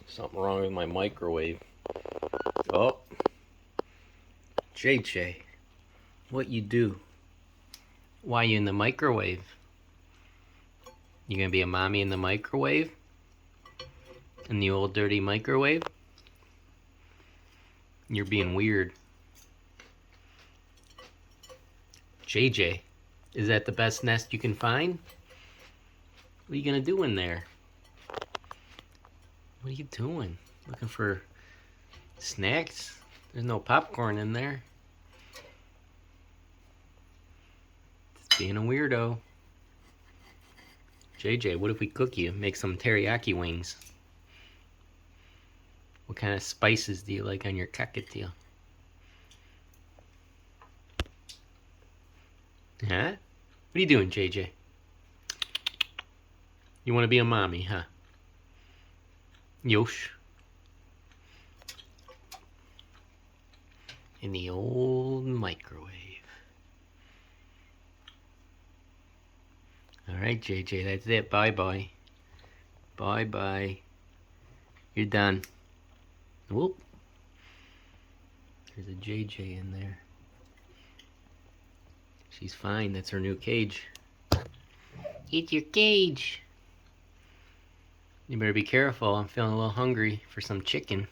Something wrong with my microwave. Oh, JJ, what you do? Why you in the microwave? You gonna be a mommy in the microwave? In the old dirty microwave? You're being weird. JJ, is that the best nest you can find? What are you gonna do in there? What are you doing? Looking for snacks? There's no popcorn in there. It's being a weirdo. JJ, what if we cook you? Make some teriyaki wings. What kind of spices do you like on your cockatiel? Huh? What are you doing, JJ? You want to be a mommy, huh? Yosh. In the old microwave. Alright, JJ, that's it. Bye-bye. Bye-bye. You're done. Whoop. There's a JJ in there. She's fine. That's her new cage. It's your cage. You better be careful. I'm feeling a little hungry for some chicken.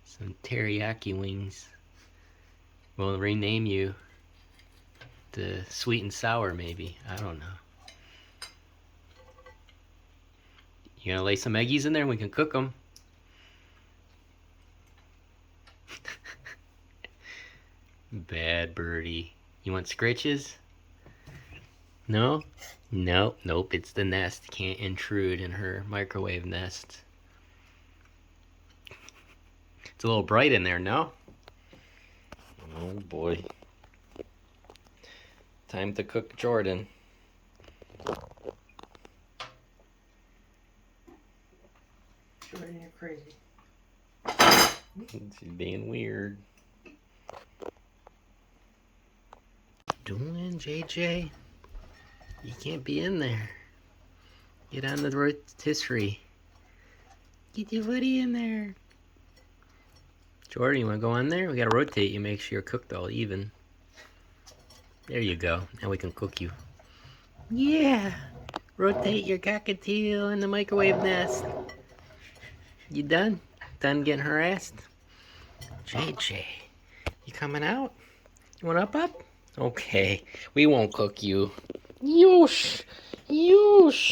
Some teriyaki wings. We'll rename you to Sweet and Sour, maybe. I don't know. You gonna lay some eggies in there and we can cook them? Bad birdie. You want scritches? No? Nope, it's the nest. Can't intrude in her microwave nest. It's a little bright in there, no? Oh boy. Time to cook Jordan. Jordan, you're crazy. She's being weird. Doing, JJ? You can't be in there. Get on the rotisserie. Get your buddy in there. Jordan, you want to go on there? We gotta rotate you, make sure you're cooked all even. There you go. Now we can cook you. Yeah! Rotate your cockatiel in the microwave nest. You done? Done getting harassed? JJ, you coming out? You want up? Okay, we won't cook you. Yoosh! Yoosh!